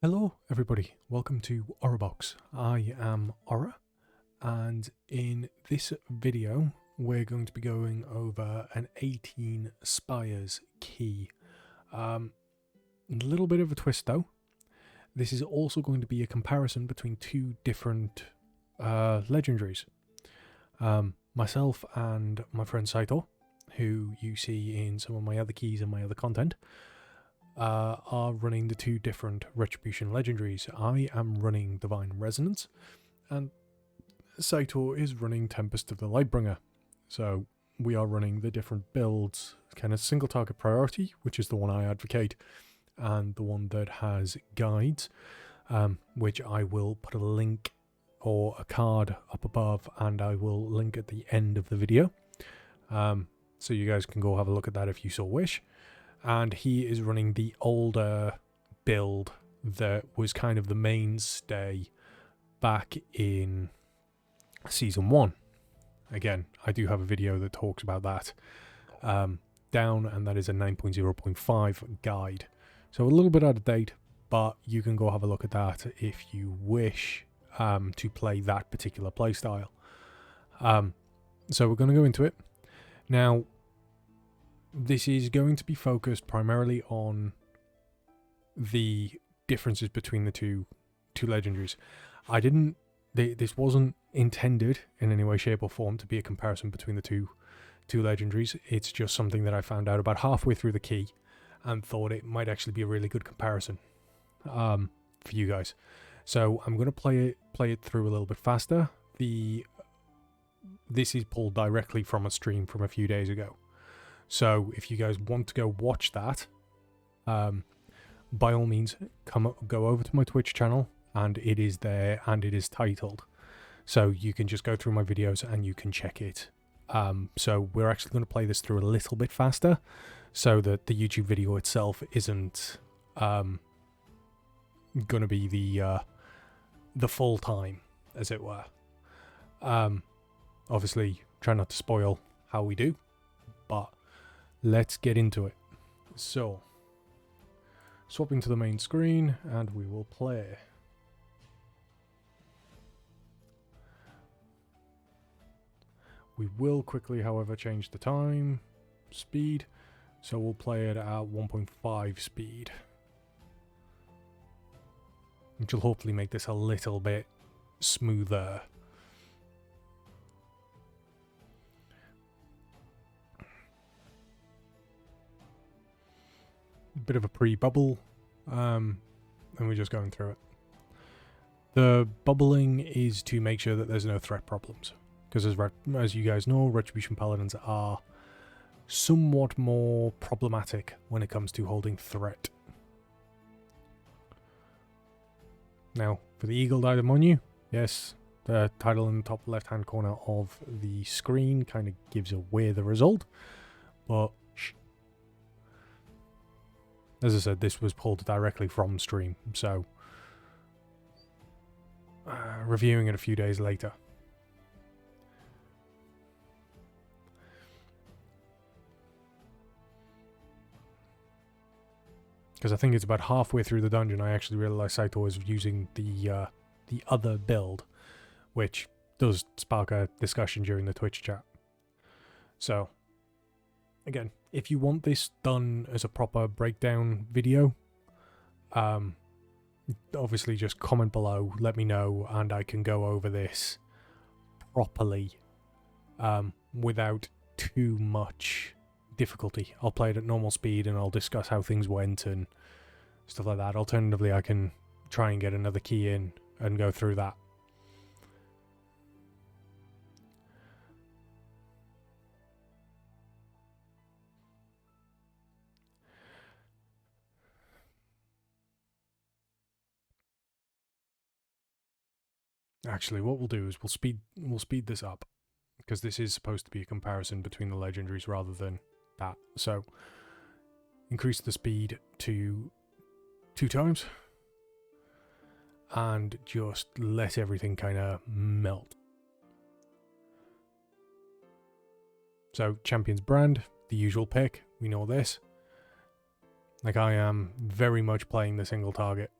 Hello everybody, welcome to Orabox. I am Aura, and in this video we're going to be going over an 18 Spires key. A little bit of a twist though. This is also going to be a comparison between two different legendaries. Myself and my friend Saito, who you see in some of my other keys and my other content, are running the two different Retribution legendaries. I am running Divine Resonance, and Saito is running Tempest of the Lightbringer. So we are running the different builds, kind of single target priority, which is the one I advocate, and the one that has guides, which I will put a link or a card up above, and I will link at the end of the video. So you guys can go have a look at that if you so wish. And he is running the older build that was kind of the mainstay back in Season 1. Again, I do have a video that talks about that down, and that is a 9.0.5 guide. So a little bit out of date, but you can go have a look at that if you wish to play that particular playstyle. So we're going to go into it. Now, this is going to be focused primarily on the differences between the two legendaries. This wasn't intended in any way, shape or form to be a comparison between the two legendaries. It's just something that I found out about halfway through the key and thought it might actually be a really good comparison for you guys. So I'm going to play it through a little bit faster. This is pulled directly from a stream from a few days ago. So if you guys want to go watch that, by all means, go over to my Twitch channel, and it is there, and it is titled. So you can just go through my videos and you can check it. So we're actually going to play this through a little bit faster, so that the YouTube video itself isn't going to be the full time, as it were. Obviously, try not to spoil how we do, but let's get into it. So, swapping to the main screen, and we will play. We will quickly, however, change the time, speed, so we'll play it at 1.5 speed, which will hopefully make this a little bit smoother. Bit of a pre-bubble, and we're just going through it. The bubbling is to make sure that there's no threat problems, because as you guys know, Retribution Paladins are somewhat more problematic when it comes to holding threat. Now, for the Eagle Daimonu, yes, the title in the top left-hand corner of the screen kind of gives away the result, but as I said, this was pulled directly from stream, so reviewing it a few days later. Because I think it's about halfway through the dungeon I actually realised Saito was using the other build, which does spark a discussion during the Twitch chat. So, again, if you want this done as a proper breakdown video, obviously just comment below, let me know, and I can go over this properly without too much difficulty. I'll play it at normal speed and I'll discuss how things went and stuff like that. Alternatively, I can try and get another key in and go through that. Actually, what we'll do is we'll speed this up, because this is supposed to be a comparison between the legendaries rather than that. So increase the speed to 2 times and just let everything kind of melt. So Champion's Brand, the usual pick, we know this. Like, I am very much playing the single target.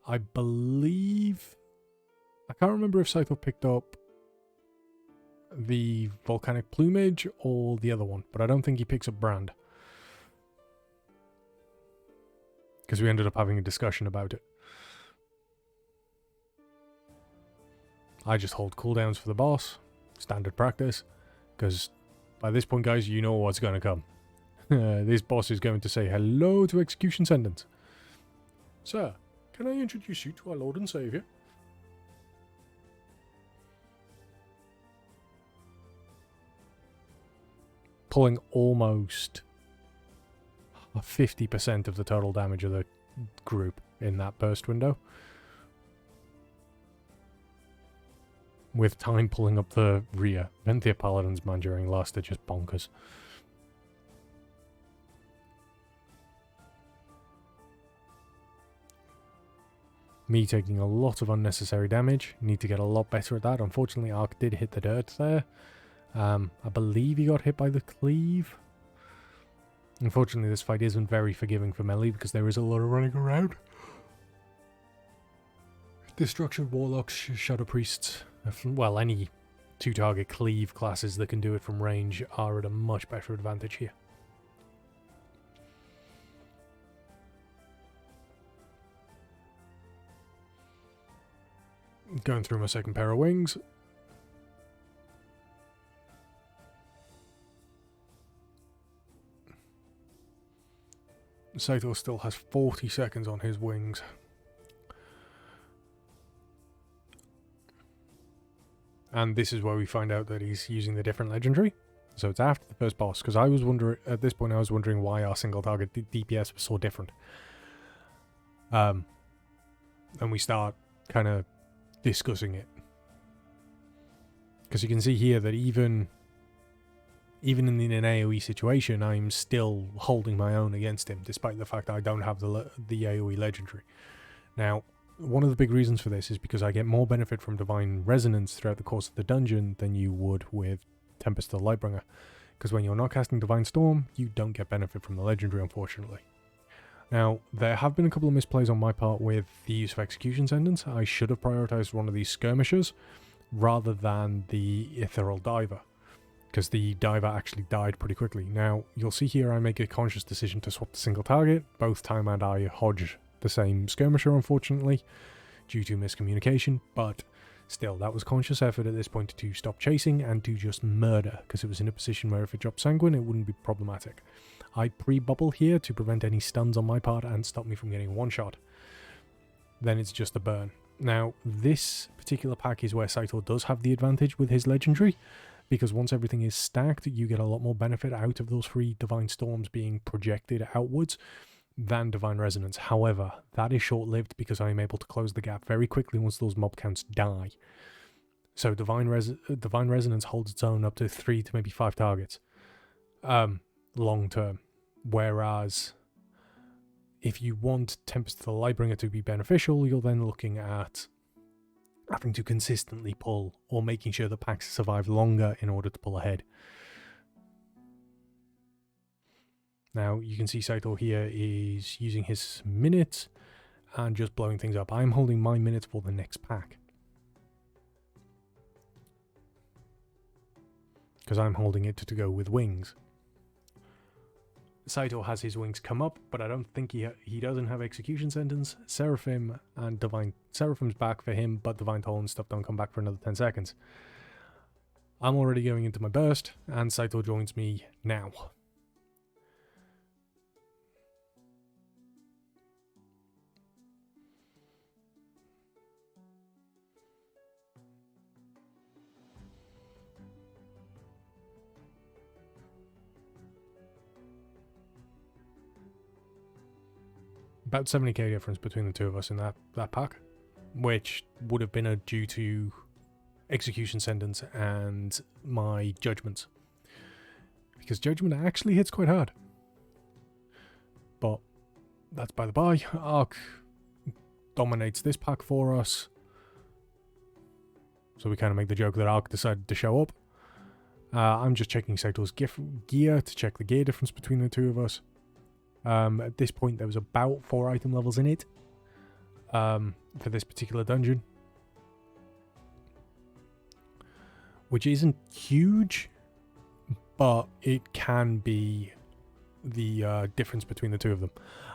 I believe... I can't remember if Scyther picked up the volcanic plumage or the other one, but I don't think he picks up brand. Because we ended up having a discussion about it. I just hold cooldowns for the boss. Standard practice. Because by this point, guys, you know what's going to come. This boss is going to say hello to execution sentence. Sir, can I introduce you to our Lord and Saviour? Pulling almost 50% of the total damage of the group in that burst window. With time pulling up the rear. Venthia Paladins, man, during last are just bonkers. Me taking a lot of unnecessary damage. Need to get a lot better at that. Unfortunately, Ark did hit the dirt there. I believe he got hit by the cleave. Unfortunately, this fight isn't very forgiving for melee because there is a lot of running around. Destruction Warlocks, Shadow Priests, well, any 2-target cleave classes that can do it from range are at a much better advantage here. Going through my second pair of wings. Scyther still has 40 seconds on his wings. And this is where we find out that he's using the different legendary. So it's after the first boss, because I was wondering, at this point I was wondering why our single target DPS was so different. And we start kind of discussing it. Because you can see here that even in an AoE situation, I'm still holding my own against him, despite the fact that I don't have the AoE legendary. Now, one of the big reasons for this is because I get more benefit from Divine Resonance throughout the course of the dungeon than you would with Tempest the Lightbringer. Because when you're not casting Divine Storm, you don't get benefit from the legendary, unfortunately. Now, there have been a couple of misplays on my part with the use of Execution Sentence. I should have prioritized one of these skirmishers rather than the Ethereal Diver, because the Diver actually died pretty quickly. Now, you'll see here I make a conscious decision to swap the single target. Both time and I hodge the same skirmisher, unfortunately, due to miscommunication, but still, that was conscious effort at this point to stop chasing and to just murder, because it was in a position where if it dropped Sanguine, it wouldn't be problematic. I pre-bubble here to prevent any stuns on my part and stop me from getting one shot. Then it's just a burn. Now, this particular pack is where Scyther does have the advantage with his legendary, because once everything is stacked, you get a lot more benefit out of those 3 Divine Storms being projected outwards than Divine Resonance. However, that is short-lived because I am able to close the gap very quickly once those mob counts die. So Divine Resonance holds its own up to 3 to maybe 5 targets long term. Whereas if you want Tempest the Lightbringer to be beneficial, you're then looking at having to consistently pull or making sure the packs survive longer in order to pull ahead. Now, you can see Scyther here is using his minute and just blowing things up. I'm holding my minute for the next pack, because I'm holding it to go with wings. Scyther has his wings come up, but I don't think he doesn't have Execution Sentence. Seraphim and Divine... Seraphim's back for him, but Divine Toll and stuff don't come back for another 10 seconds. I'm already going into my burst, and Scyther joins me now. About 70k difference between the two of us in that pack, which would have been due to Execution Sentence and my Judgments, because Judgment actually hits quite hard. But that's by the by. Ark dominates this pack for us, so we kind of make the joke that Ark decided to show up. I'm just checking Scyther's gear to check the gear difference between the two of us. At this point, there was about 4 item levels in it. for this particular dungeon, which isn't huge, but it can be the difference between the two of them.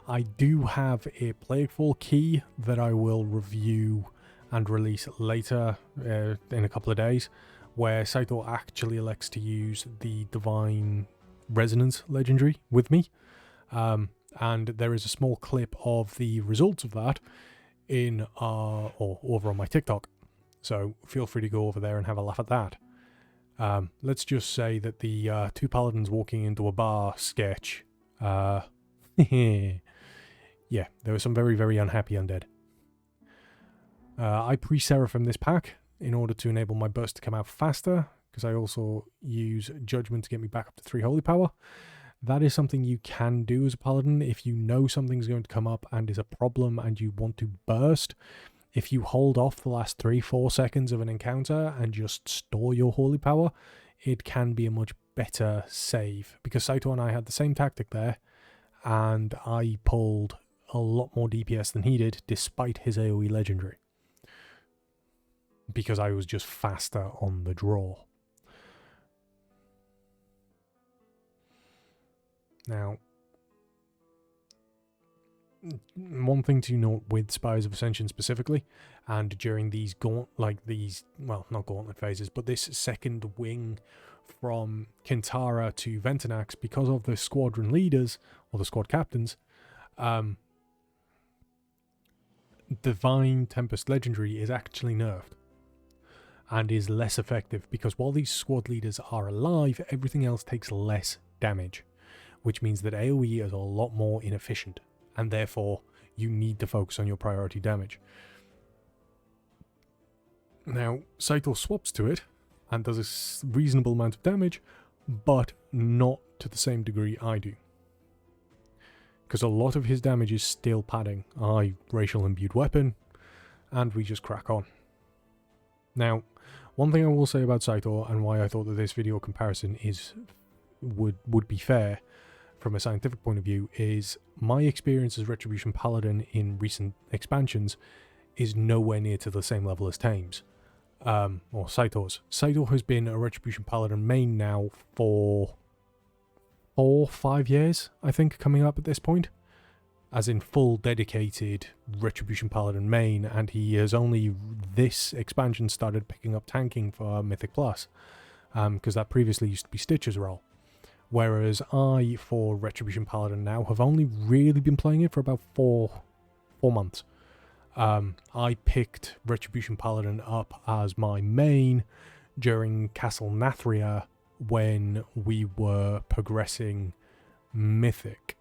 I do have a Plaguefall key that I will review and release later in a couple of days, where Saito actually elects to use the Divine Resonance legendary with me. And there is a small clip of the results of that in or over on my TikTok. So feel free to go over there and have a laugh at that. Let's just say that the two paladins walking into a bar sketch, yeah, there were some very, very unhappy undead. I pre-seraphim this pack in order to enable my burst to come out faster, because I also use Judgment to get me back up to 3 holy power. That is something you can do as a paladin if you know something's going to come up and is a problem and you want to burst. If you hold off the last 3-4 seconds of an encounter and just store your holy power, it can be a much better save. Because Saito and I had the same tactic there, and I pulled a lot more DPS than he did, despite his AoE legendary. Because I was just faster on the draw. Now, one thing to note with Spires of Ascension specifically, and during these not gauntlet phases, but this second wing from Kintara to Ventanax, because of the squadron leaders, or the squad captains, Divine Tempest Legendary is actually nerfed. And is less effective, because while these squad leaders are alive, everything else takes less damage. Which means that AoE is a lot more inefficient, and therefore you need to focus on your priority damage. Now, Saito swaps to it, and does a reasonable amount of damage, but not to the same degree I do. Because a lot of his damage is still padding. I racial imbued weapon, and we just crack on. Now, one thing I will say about Saito, and why I thought that this video comparison would be fair, from a scientific point of view, is my experience as Retribution Paladin in recent expansions is nowhere near to the same level as Tame's, or Saito's. Saito has been a Retribution Paladin main now for 4-5 years, I think, coming up at this point, as in full dedicated Retribution Paladin main, and he has only this expansion started picking up tanking for Mythic Plus, because that previously used to be Stitcher's role. Whereas I, for Retribution Paladin now, have only really been playing it for about 4 months. I picked Retribution Paladin up as my main during Castle Nathria when we were progressing Mythic.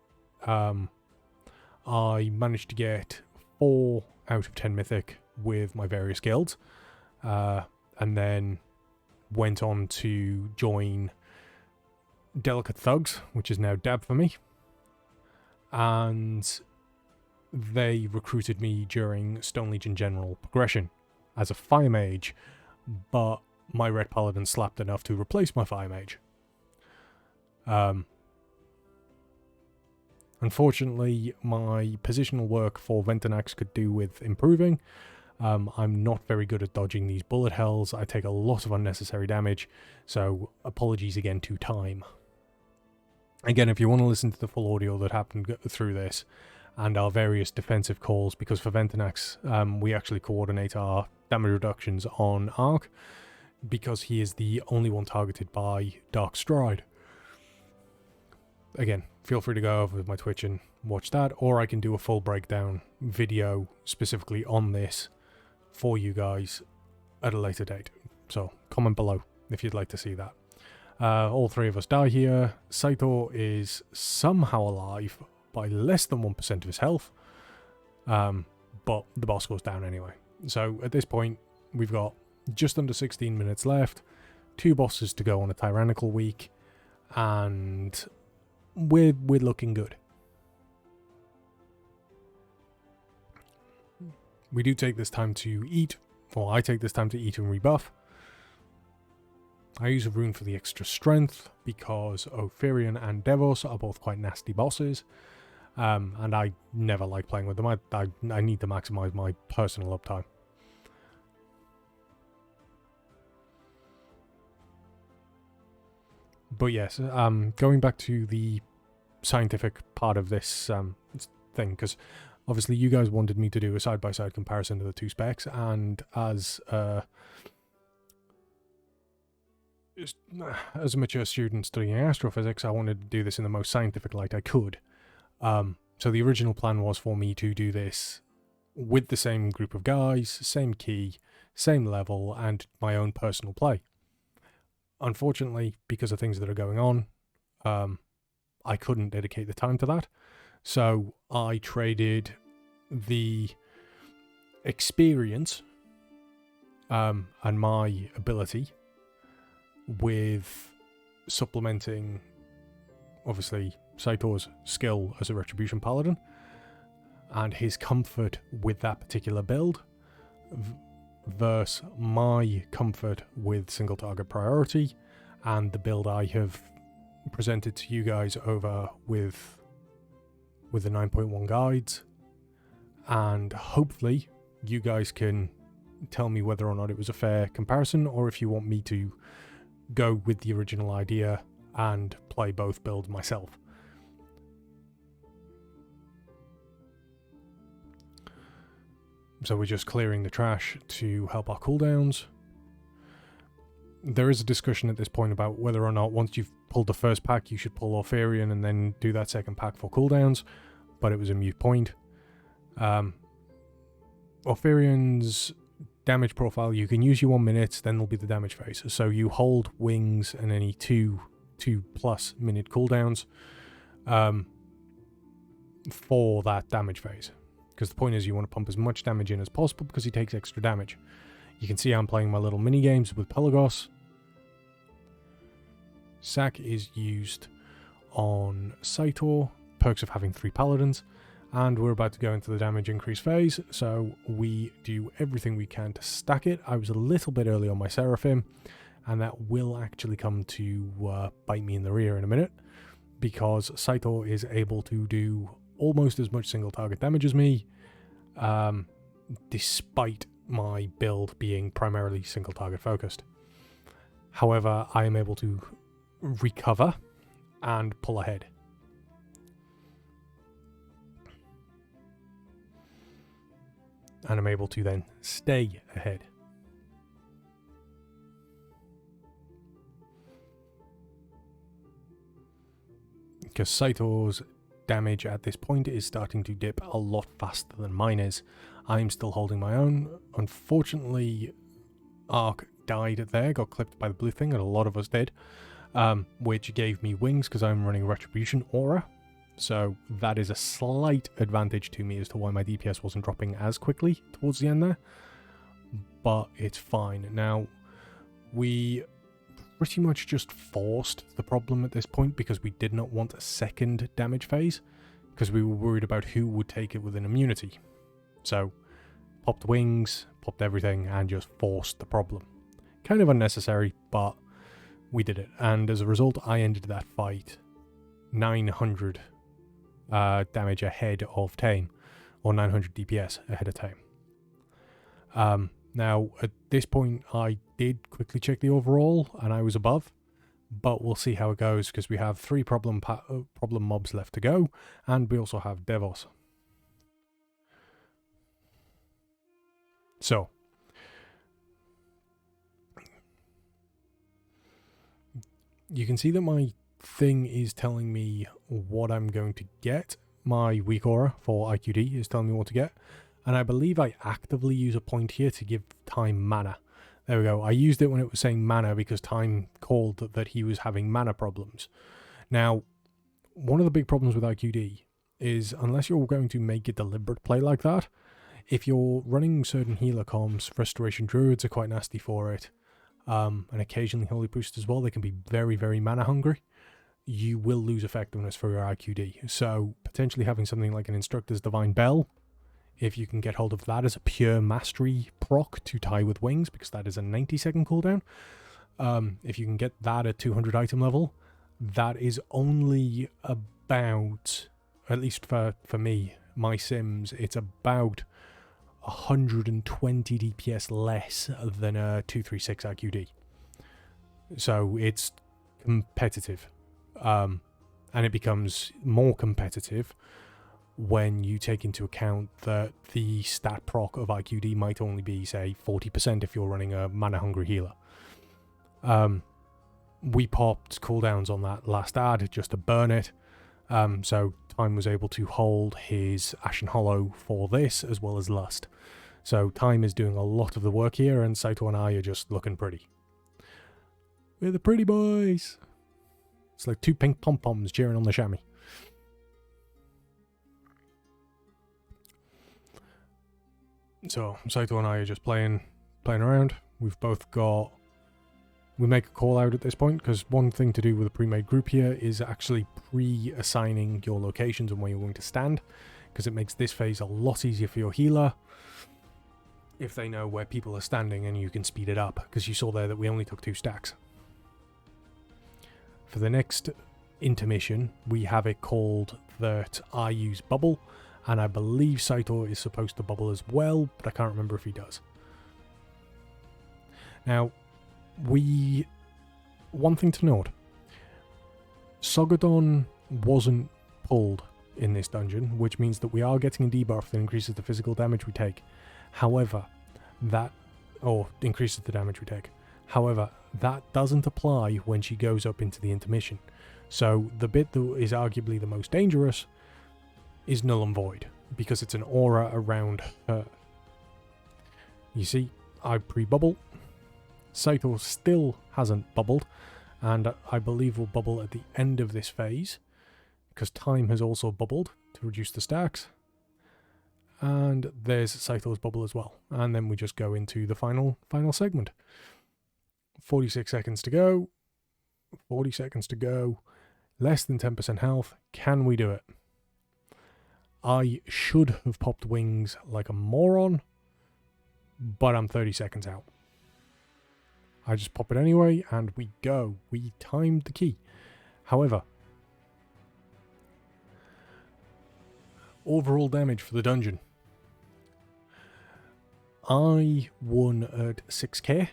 I managed to get 4 out of 10 Mythic with my various guilds, and then went on to join Delicate Thugs, which is now Dab for me, and they recruited me during Stone Legion General progression as a Fire Mage, but my Red Paladin slapped enough to replace my Fire Mage. Unfortunately, my positional work for Ventanax could do with improving. I'm not very good at dodging these bullet hells. I take a lot of unnecessary damage, so apologies again to time. Again, if you want to listen to the full audio that happened through this, and our various defensive calls, because for Ventanax, we actually coordinate our damage reductions on Arc, because he is the only one targeted by Dark Stride. Again, feel free to go over with my Twitch and watch that, or I can do a full breakdown video specifically on this for you guys at a later date. So comment below if you'd like to see that. All 3 of us die here. Saito is somehow alive by less than 1% of his health, but the boss goes down anyway. So at this point, we've got just under 16 minutes left, 2 bosses to go on a tyrannical week, and we're looking good. We do take this time to eat, or I take this time to eat and rebuff. I use a rune for the extra strength because Ophirion and Devos are both quite nasty bosses. and I never like playing with them. I need to maximize my personal uptime. But yes, going back to the scientific part of this thing, because obviously you guys wanted me to do a side-by-side comparison of the two specs, and as a mature student studying astrophysics, I wanted to do this in the most scientific light I could. So the original plan was for me to do this with the same group of guys, same key, same level, and my own personal play. Unfortunately, because of things that are going on, I couldn't dedicate the time to that. So I traded the experience and my ability with supplementing, obviously, Saitor's skill as a Retribution Paladin and his comfort with that particular build versus my comfort with single target priority and the build I have presented to you guys over with the 9.1 guides, and hopefully you guys can tell me whether or not it was a fair comparison, or if you want me to go with the original idea and play both builds myself. So we're just clearing the trash to help our cooldowns. There is a discussion at this point about whether or not once you've pulled the first pack you should pull Orpherion and then do that second pack for cooldowns, but it was a moot point. Orpherion's damage profile, you can use your 1 minute, then there'll be the damage phase. So you hold wings and any 2+ minute cooldowns for that damage phase. Because the point is you want to pump as much damage in as possible because he takes extra damage. You can see I'm playing my little mini games with Pelagos. Sack is used on Saitor, perks of having 3 paladins, and we're about to go into the damage increase phase, so we do everything we can to stack it. I was a little bit early on my Seraphim, and that will actually come to bite me in the rear in a minute, because Saitor is able to do almost as much single target damage as me, despite my build being primarily single target focused. However, I am able to recover and pull ahead. And I'm able to then stay ahead. Because Saitor's damage at this point is starting to dip a lot faster than mine is. I'm still holding my own. Unfortunately, Ark died there, got clipped by the blue thing, and a lot of us did, which gave me wings because I'm running Retribution Aura. So that is a slight advantage to me as to why my DPS wasn't dropping as quickly towards the end there. But it's fine. Now, we pretty much just forced the problem at this point because we did not want a second damage phase, because we were worried about who would take it with an immunity. So, popped wings, popped everything, and just forced the problem. Kind of unnecessary, but we did it. And as a result, I ended that fight 900 damage ahead of Tame, or 900 DPS ahead of Tame. Now, at this point, I did quickly check the overall, and I was above, but we'll see how it goes, because we have 3 problem mobs left to go, and we also have Devos. So, you can see that my thing is telling me what I'm going to get. My weak aura for IQD is telling me what to get, and I believe I actively use a point here to give Time mana. There we go. I used it when it was saying mana because Time called that he was having mana problems. Now, one of the big problems with IQD is, unless you're going to make a deliberate play like that, if you're running certain healer comms, Restoration Druids are quite nasty for it, and occasionally Holy Priest as well, they can be very, very mana hungry. You will lose effectiveness for your IQD. So potentially having something like an Instructor's Divine Bell, if you can get hold of that as a pure mastery proc to tie with wings, because that is a 90-second cooldown, if you can get that at 200 item level, that is only about at least for me, my Sims, it's about 120 DPS less than a 236 IQD. So it's competitive. And it becomes more competitive when you take into account that the stat proc of IQD might only be, say, 40% if you're running a mana-hungry healer. We popped cooldowns on that last ad just to burn it, so Time was able to hold his Ashen Hollow for this, as well as Lust. So Time is doing a lot of the work here, and Saito and I are just looking pretty. We're the pretty boys! It's like two pink pom-poms cheering on the chamois. So Saito and I are just playing around. We've both got... We make a call out at this point, because one thing to do with a pre-made group here is actually pre-assigning your locations and where you're going to stand, because it makes this phase a lot easier for your healer if they know where people are standing, and you can speed it up, because you saw there that we only took 2 stacks. For the next intermission, we have it called that I use bubble, and I believe Saito is supposed to bubble as well, but I can't remember if he does. Now, one thing to note, Sogadon wasn't pulled in this dungeon, which means that we are getting a debuff that increases the physical damage we take. However, increases the damage we take. However, that doesn't apply when she goes up into the intermission. So the bit that is arguably the most dangerous is null and void, because it's an aura around her. You see, I pre-bubble. Saito still hasn't bubbled, and I believe will bubble at the end of this phase, because Time has also bubbled to reduce the stacks. And there's Saito's bubble as well. And then we just go into the final segment. 46 seconds to go. 40 seconds to go. Less than 10% health. Can we do it? I should have popped wings like a moron, but I'm 30 seconds out. I just pop it anyway, and we go. We timed the key. However, overall damage for the dungeon. I won at 6k,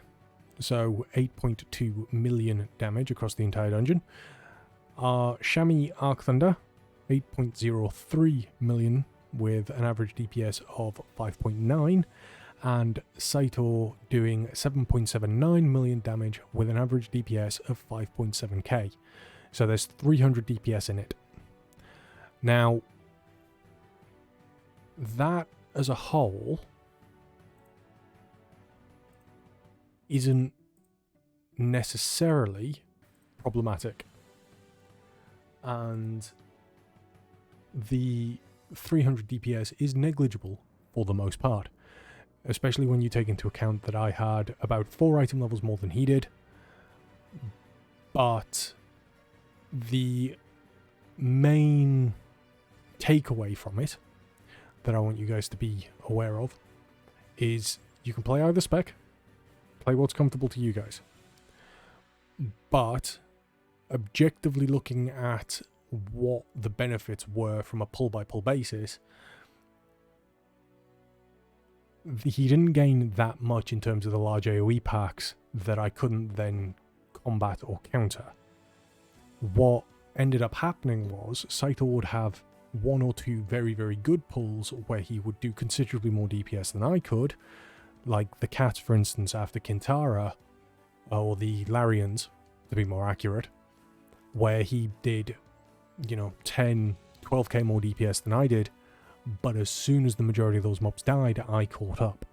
so 8.2 million damage across the entire dungeon. Shami Arc Thunder, 8.03 million with an average DPS of 5.9. And Saito doing 7.79 million damage with an average DPS of 5.7k. So there's 300 DPS in it. Now, that as a whole isn't necessarily problematic. And the 300 DPS is negligible for the most part. Especially when you take into account that I had about 4 item levels more than he did. But the main takeaway from it that I want you guys to be aware of is you can play either spec, play what's comfortable to you guys. But objectively looking at what the benefits were from a pull-by-pull basis, he didn't gain that much in terms of the large AoE packs that I couldn't then combat or counter. What ended up happening was Saito would have 1 or 2 very, very good pulls where he would do considerably more DPS than I could, like the cats, for instance, after Kintara, or the Larians, to be more accurate, where he did, 10, 12k more DPS than I did, but as soon as the majority of those mobs died, I caught up.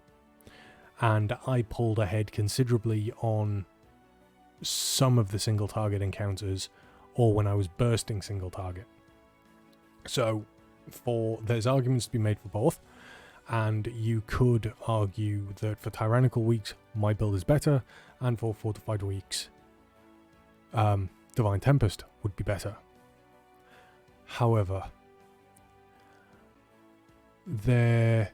And I pulled ahead considerably on some of the single target encounters, or when I was bursting single target. So, there's arguments to be made for both, and you could argue that for Tyrannical weeks, my build is better, and for Fortified weeks, Divine Tempest would be better. However, there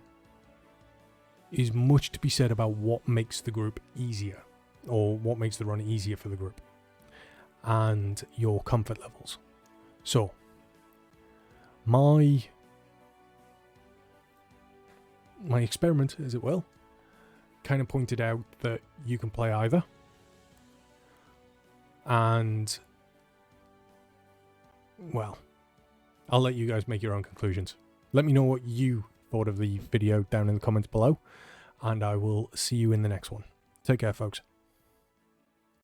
is much to be said about what makes the group easier, or what makes the run easier for the group, and your comfort levels. So, My experiment, as it will, kind of pointed out that you can play either. And, well, I'll let you guys make your own conclusions. Let me know what you thought of the video down in the comments below, and I will see you in the next one. Take care, folks.